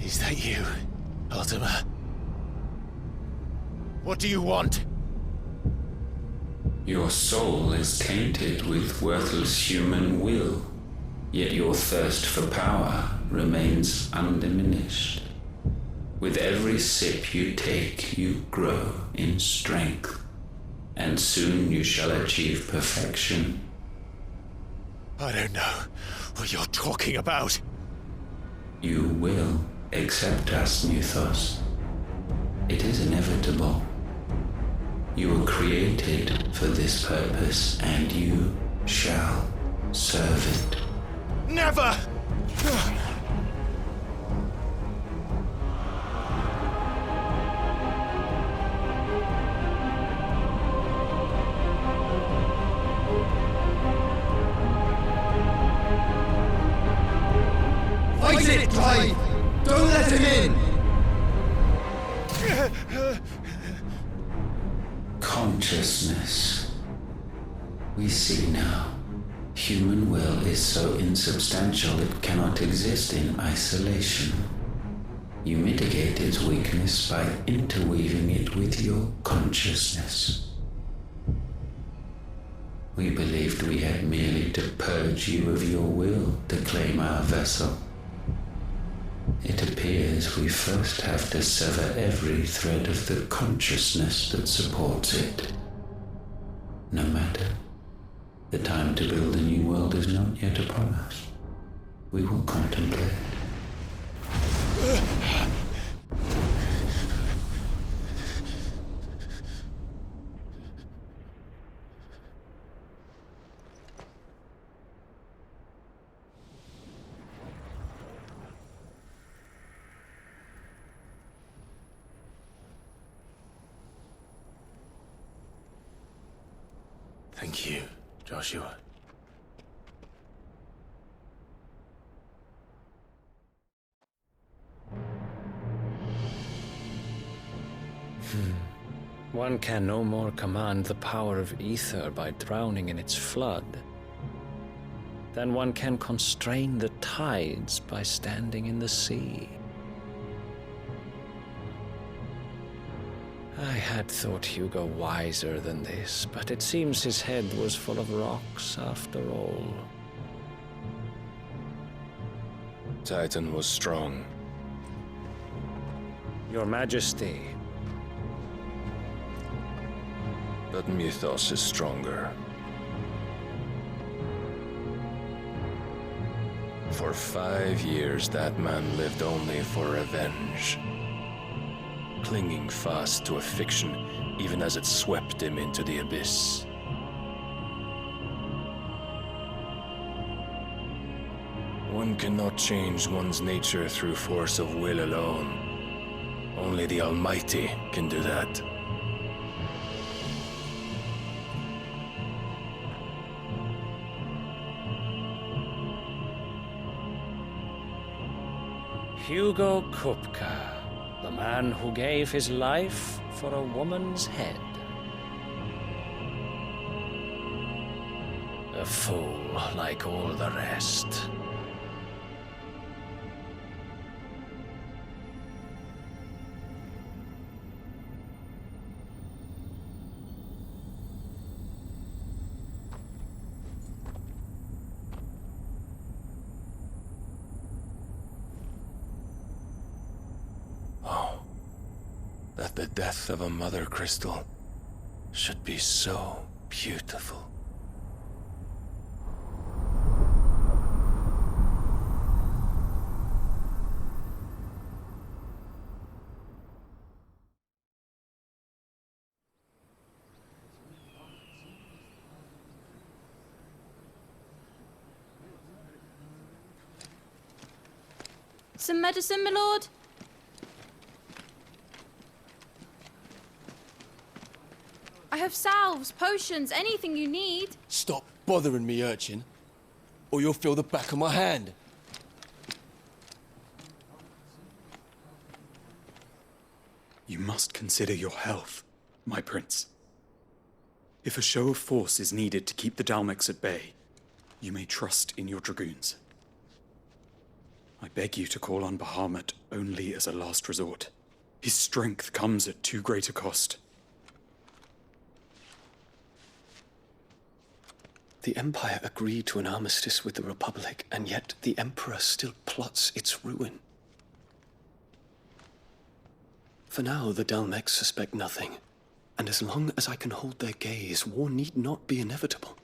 Is that you, Ultima? What do you want? Your soul is tainted with worthless human will, yet your thirst for power remains undiminished. With every sip you take, you grow in strength, and soon you shall achieve perfection. I don't know what you're talking about. You will accept us, Mythos. It is inevitable. You were created for this purpose, and you shall serve it. Never! Fight it, Clive! Don't let him in! Consciousness. We see now. Human will is so insubstantial it cannot exist in isolation. You mitigate its weakness by interweaving it with your consciousness. We believed we had merely to purge you of your will to claim our vessel. It appears we first have to sever every thread of the consciousness that supports it. No matter. The time to build a new world is not yet upon us. We will contemplate. Thank you, Joshua. One can no more command the power of ether by drowning in its flood than one can constrain the tides by standing in the sea. I had thought Hugo wiser than this, but it seems his head was full of rocks after all. Titan was strong. Your Majesty. But Mythos is stronger. For 5 years, that man lived only for revenge. Clinging fast to a fiction, even as it swept him into the abyss. One cannot change one's nature through force of will alone. Only the Almighty can do that. Hugo Kupka. The man who gave his life for a woman's head. A fool like all the rest. That the death of a mother crystal should be so beautiful. Some medicine, my lord? I have salves, potions, anything you need. Stop bothering me, urchin, or you'll feel the back of my hand. You must consider your health, my prince. If a show of force is needed to keep the Dalmex at bay, you may trust in your dragoons. I beg you to call on Bahamut only as a last resort. His strength comes at too great a cost. The Empire agreed to an armistice with the Republic, and yet the Emperor still plots its ruin. For now, the Dalmex suspect nothing, and as long as I can hold their gaze, war need not be inevitable.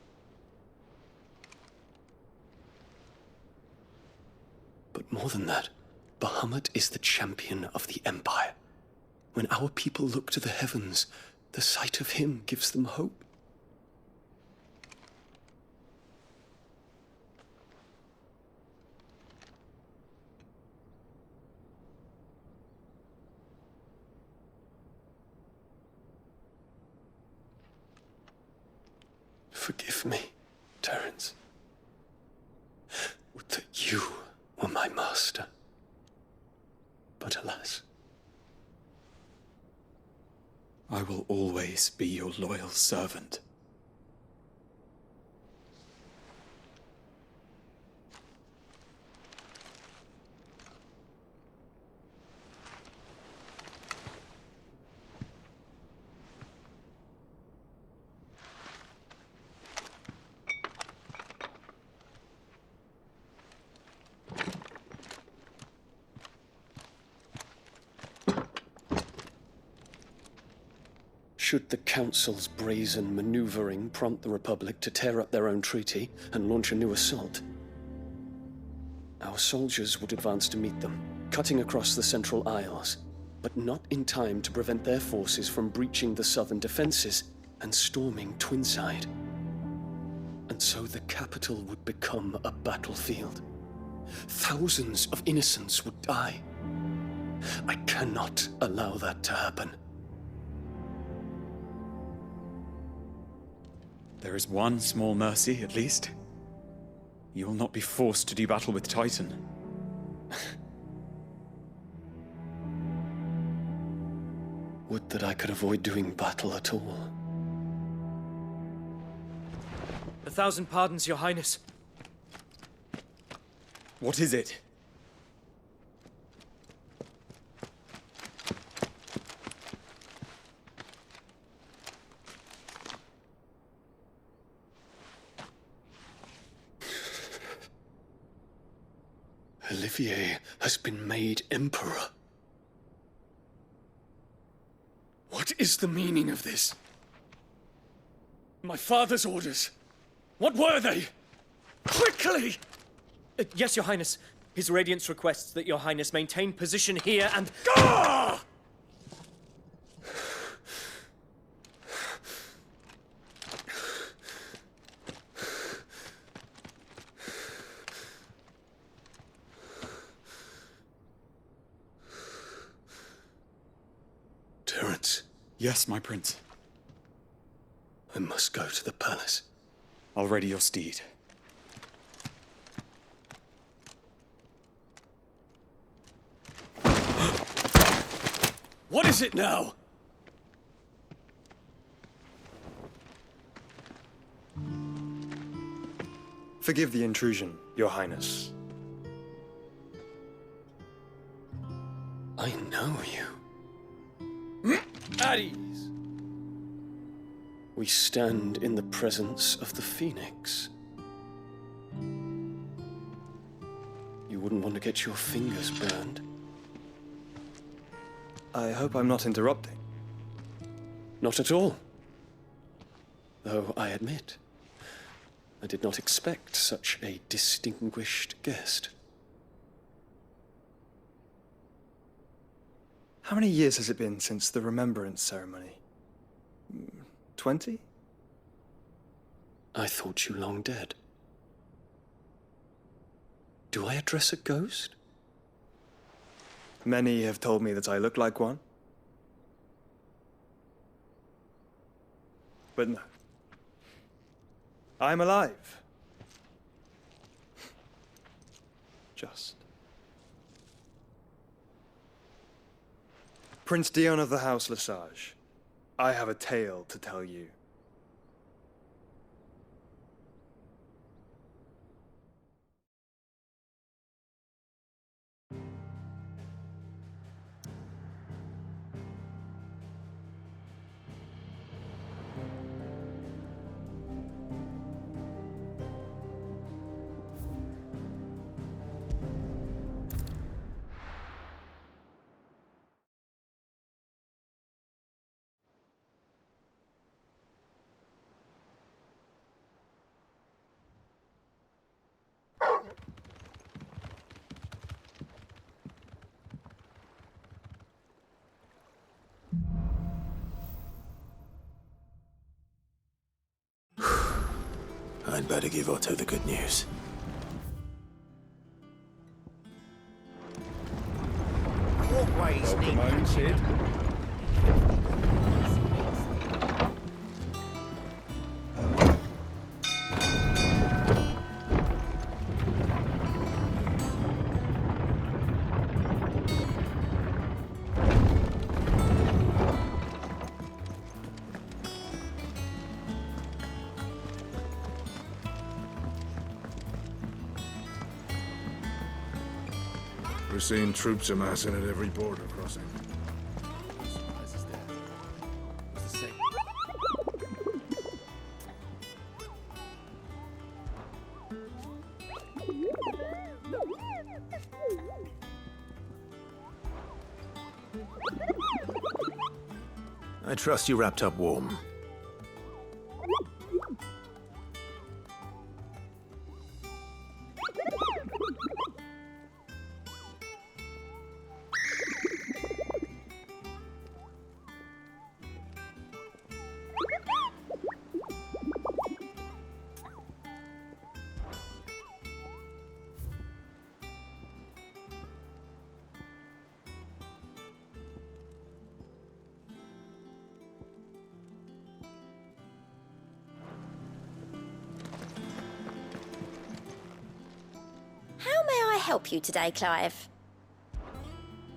But more than that, Bahamut is the champion of the Empire. When our people look to the heavens, the sight of him gives them hope. Forgive me, Terence. Would that you were my master. But alas. I will always be your loyal servant. Should the Council's brazen maneuvering prompt the Republic to tear up their own treaty and launch a new assault, our soldiers would advance to meet them, cutting across the Central Isles, but not in time to prevent their forces from breaching the southern defenses and storming Twinside. And so the capital would become a battlefield. Thousands of innocents would die. I cannot allow that to happen. There is one small mercy, at least. You will not be forced to do battle with Titan. Would that I could avoid doing battle at all. 1,000 pardons, Your Highness. What is it? Olivier has been made Emperor. What is the meaning of this? My father's orders. What were they? Quickly! Yes, Your Highness. His Radiance requests that Your Highness maintain position here and... Gah! Terence. Yes, my prince. I must go to the palace. I'll ready your steed. What is it now? Forgive the intrusion, Your Highness. I know you. At ease. We stand in the presence of the Phoenix. You wouldn't want to get your fingers burned. I hope I'm not interrupting. Not at all. Though I admit, I did not expect such a distinguished guest. How many years has it been since the Remembrance ceremony? 20? I thought you long dead. Do I address a ghost? Many have told me that I look like one. But no. I'm alive. Just. Prince Dion of the House Lesage, I have a tale to tell you. I'd better give Otto the good news. Always Welcome home, kid. We're seeing troops amassing at every border crossing. I trust you wrapped up warm. How may I help you today, Clive?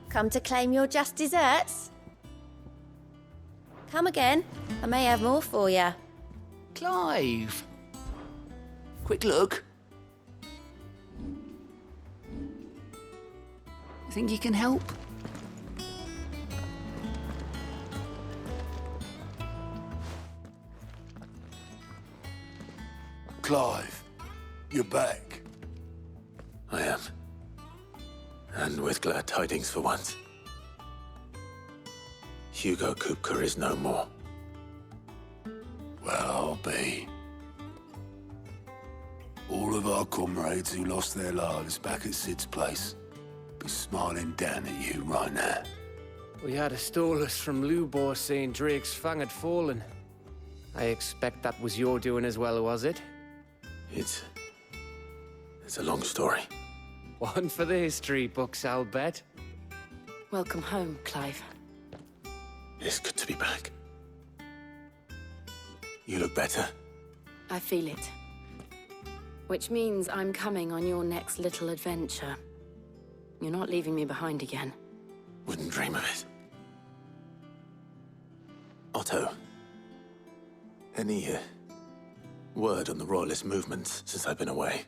Come to claim your just desserts? Come again. I may have more for you. Clive! Quick look. Think you can help? Clive, you're back. I am. And with glad tidings for once. Hugo Kupka is no more. Well, I'll be. All of our comrades who lost their lives back at Sid's place be smiling down at you right now. We had a stolus from Lubor saying Drake's fang had fallen. I expect that was your doing as well, was it? It's a long story. One for the history books, I'll bet. Welcome home, Clive. It's good to be back. You look better. I feel it. Which means I'm coming on your next little adventure. You're not leaving me behind again. Wouldn't dream of it. Otto, any word on the Royalist movements since I've been away?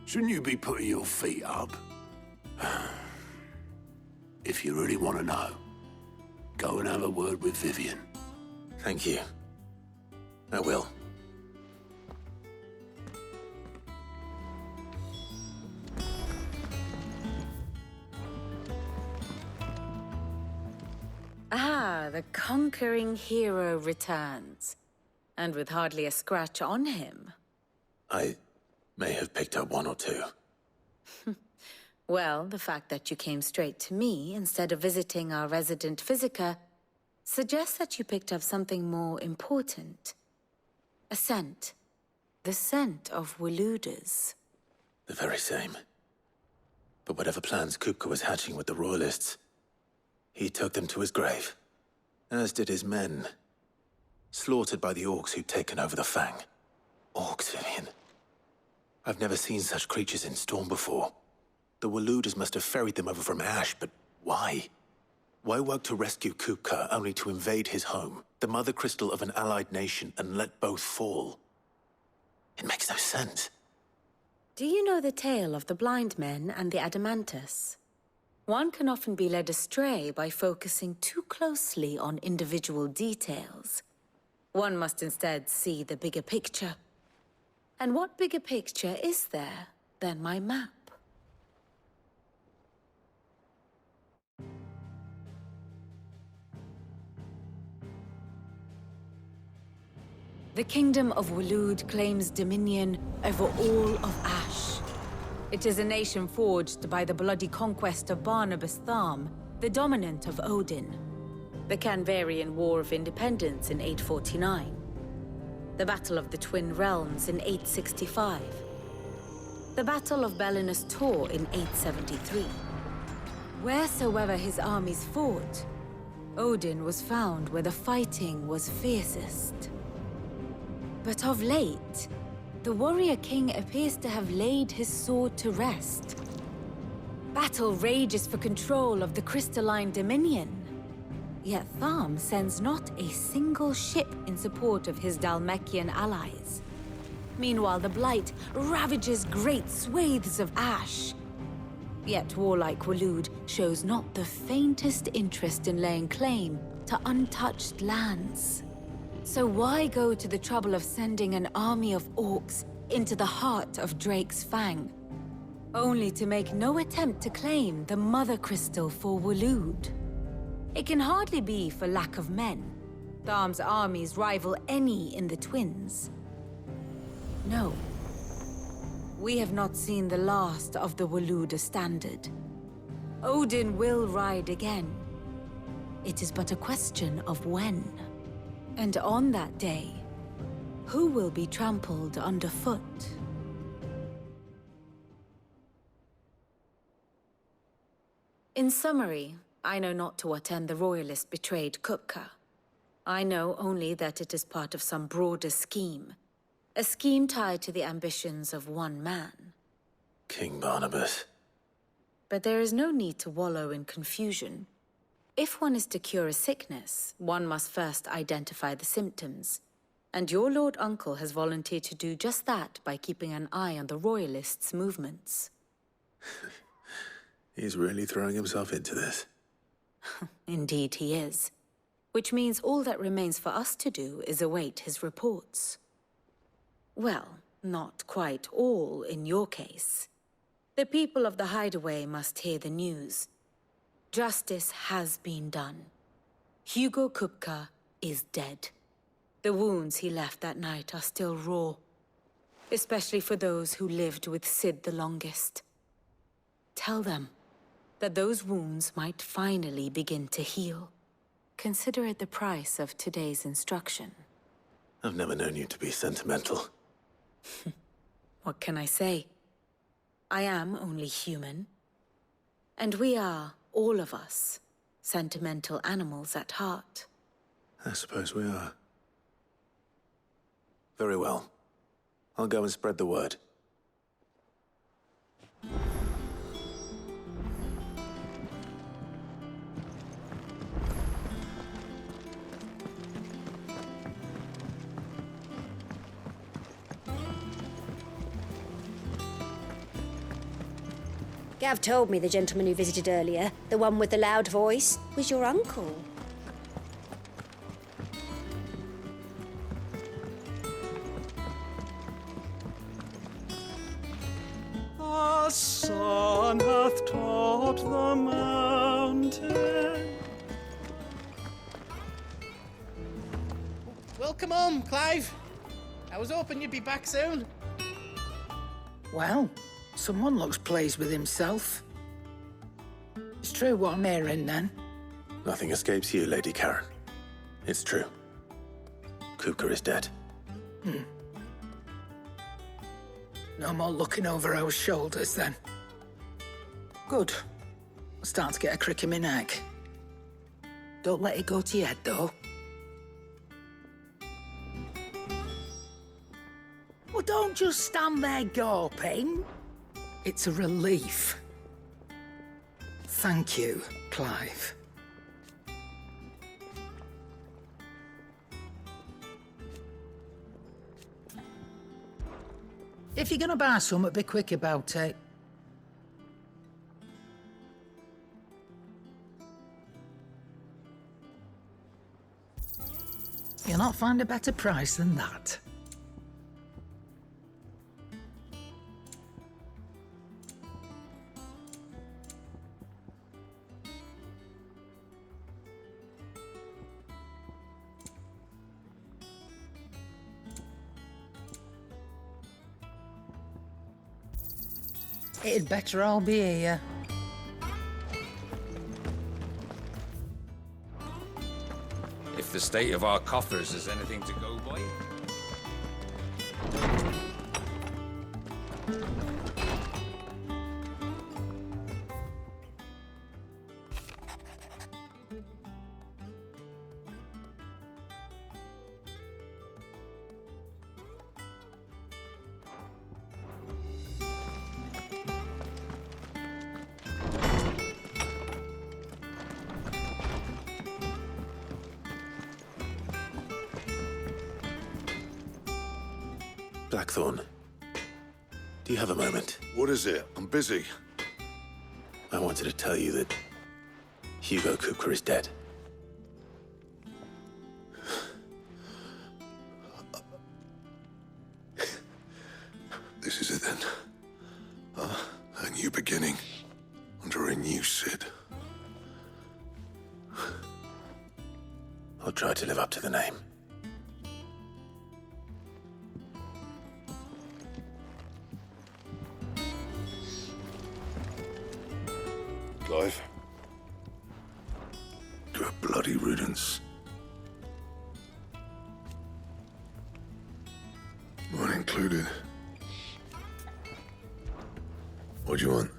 Shouldn't you be putting your feet up? If you really want to know, go and have a word with Vivian. Thank you. I will. Ah, the conquering hero returns. And with hardly a scratch on him. I may have picked up one or two. Well, the fact that you came straight to me instead of visiting our resident physiker suggests that you picked up something more important. A scent. The scent of Waludas. The very same. But whatever plans Kupka was hatching with the Royalists, he took them to his grave. As did his men. Slaughtered by the orcs who'd taken over the Fang. Orcs, Vivian. I've never seen such creatures in Storm before. The Waludas must have ferried them over from Ash, but why? Why work to rescue Kupka only to invade his home, the mother crystal of an allied nation, and let both fall? It makes no sense. Do you know the tale of the blind men and the Adamantus? One can often be led astray by focusing too closely on individual details. One must instead see the bigger picture. And what bigger picture is there than my map? The Kingdom of Waloed claims dominion over all of Ash. It is a nation forged by the bloody conquest of Barnabas Tharm, the dominant of Odin. The Canvarian War of Independence in 849. the Battle of the Twin Realms in 865, the Battle of Belinus Tor in 873. Wheresoever his armies fought, Odin was found where the fighting was fiercest. But of late, the warrior king appears to have laid his sword to rest. Battle rages for control of the crystalline dominion. Yet Tharm sends not a single ship in support of his Dhalmekian allies. Meanwhile, the Blight ravages great swathes of ash. Yet warlike Waloed shows not the faintest interest in laying claim to untouched lands. So why go to the trouble of sending an army of orcs into the heart of Drake's Fang, only to make no attempt to claim the Mother Crystal for Waloed? It can hardly be for lack of men. Tharm's armies rival any in the Twins. No. We have not seen the last of the Waloed Standard. Odin will ride again. It is but a question of when. And on that day, who will be trampled underfoot? In summary, I know not to what end the Royalist betrayed Kupka. I know only that it is part of some broader scheme. A scheme tied to the ambitions of one man. King Barnabas. But there is no need to wallow in confusion. If one is to cure a sickness, one must first identify the symptoms. And your Lord Uncle has volunteered to do just that by keeping an eye on the Royalists' movements. He's really throwing himself into this. Indeed he is. Which means all that remains for us to do is await his reports. Well, not quite all in your case. The people of the Hideaway must hear the news. Justice has been done. Hugo Kupka is dead. The wounds he left that night are still raw, especially for those who lived with Sid the longest. Tell them that those wounds might finally begin to heal. Consider it the price of today's instruction. I've never known you to be sentimental. What can I say? I am only human. And we are, all of us, sentimental animals at heart. I suppose we are. Very well. I'll go and spread the word. Gav told me the gentleman who visited earlier, the one with the loud voice, was your uncle. The sun hath topped the mountain. Welcome home, Clive. I was hoping you'd be back soon. Well, someone looks pleased with himself. It's true what I'm hearing, then. Nothing escapes you, Lady Karen. It's true. Kupka is dead. No more looking over our shoulders, then. Good. I'm starting to get a crick in my neck. Don't let it go to your head, though. Well, don't just stand there gawping. It's a relief. Thank you, Clive. If you're gonna buy something, be quick about it. You'll not find a better price than that. It'd better all be here. If the state of our coffers is anything to go by, Blackthorn, do you have a moment? What is it? I'm busy. I wanted to tell you that Hugo Kupka is dead. This is it then. A new beginning. Under a new Sid. I'll try to live up to the name. Clive. To a bloody riddance. Mine included. What do you want?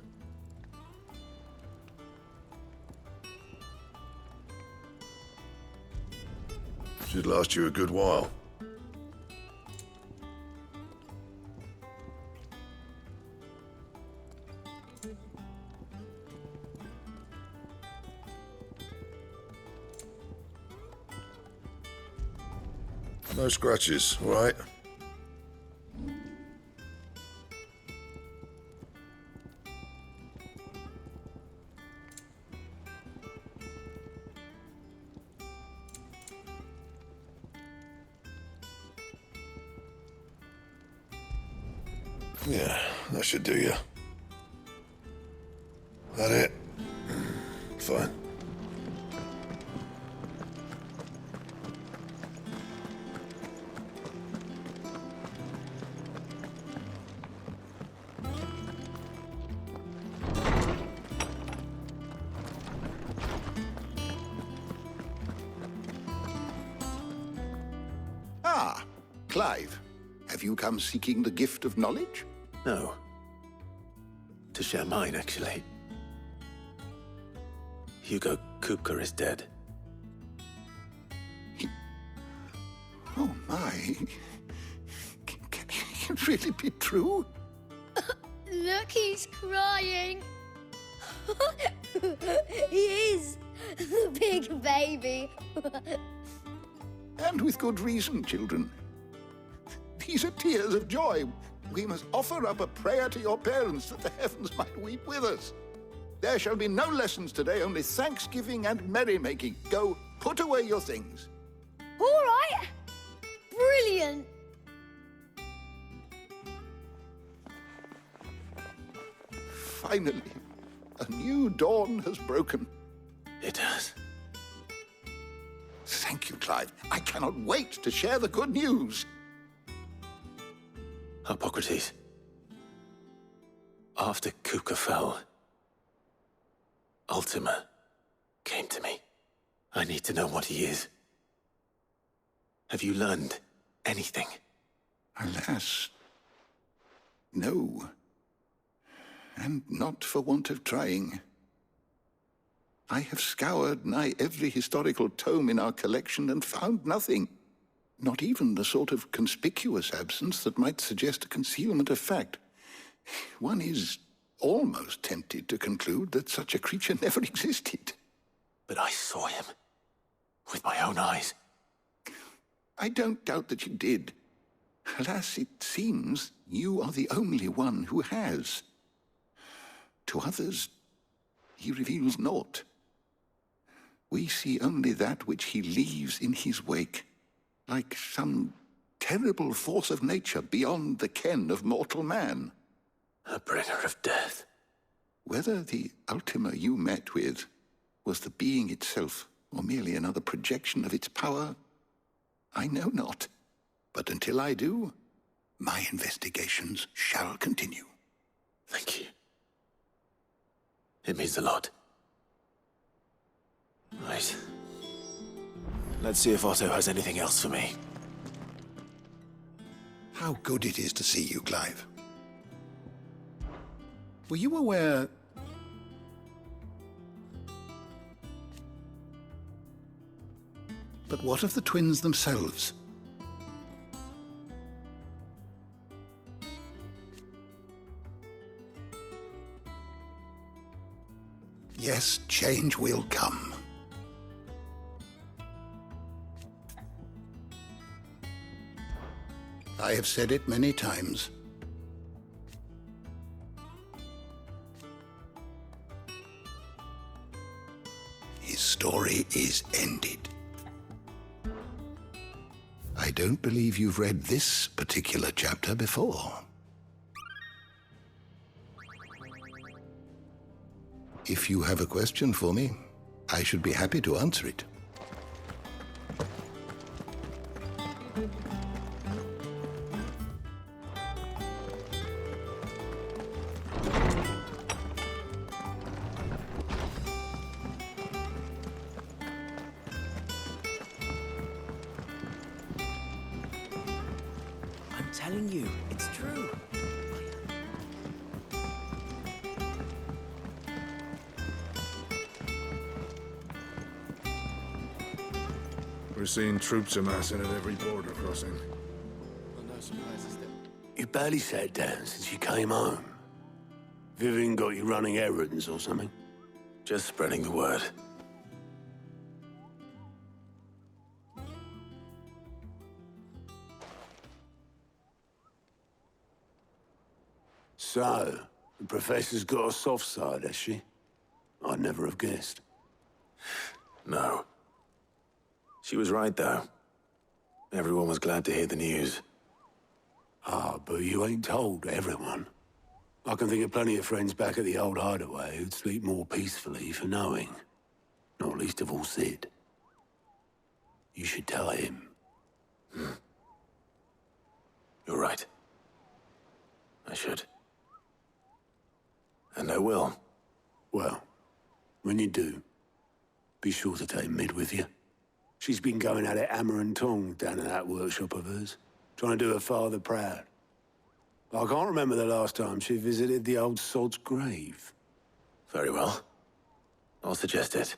Should last you a good while. No scratches, all right? Yeah, that should do you. That it? Fine. Ah, Clive. Have you come seeking the gift of knowledge? No. To share mine, actually. Hugo Kupka is dead. Oh my. Can it really be true? Look, he's crying. He is. The big baby. And with good reason, children. These are tears of joy. We must offer up a prayer to your parents that the heavens might weep with us. There shall be no lessons today, only thanksgiving and merrymaking. Go, put away your things. All right. Brilliant. Finally, a new dawn has broken. It has. Thank you, Clive. I cannot wait to share the good news. Hippocrates. After Kupka fell, Ultima came to me. I need to know what he is. Have you learned anything? Alas, no. And not for want of trying. I have scoured nigh every historical tome in our collection and found nothing. Not even the sort of conspicuous absence that might suggest a concealment of fact. One is almost tempted to conclude that such a creature never existed. But I saw him. With my own eyes. I don't doubt that you did. Alas, it seems you are the only one who has. To others, he reveals naught. We see only that which he leaves in his wake, like some terrible force of nature beyond the ken of mortal man. A bringer of death. Whether the Ultima you met with was the being itself, or merely another projection of its power, I know not. But until I do, my investigations shall continue. Thank you. It means a lot. Right. Let's see if Otto has anything else for me. How good it is to see you, Clive. Were you aware... But what of the twins themselves? Yes, change will come. I have said it many times. His story is ended. I don't believe you've read this particular chapter before. If you have a question for me, I should be happy to answer it. I'm telling you, it's true. We're seeing troops amassing at every border crossing. Well, no surprises there. You barely sat down since you came home. Vivian got you running errands or something? Just spreading the word. So, the Professor's got a soft side, has she? I'd never have guessed. No. She was right, though. Everyone was glad to hear the news. Ah, but you ain't told everyone. I can think of plenty of friends back at the old hideaway who'd sleep more peacefully for knowing. Not least of all Sid. You should tell him. You're right. I should. And I will. Well, when you do, be sure to take Mid with you. She's been going at it hammer and tongs down in that workshop of hers, trying to do her father proud. But I can't remember the last time she visited the old sod's grave. Very well. I'll suggest it.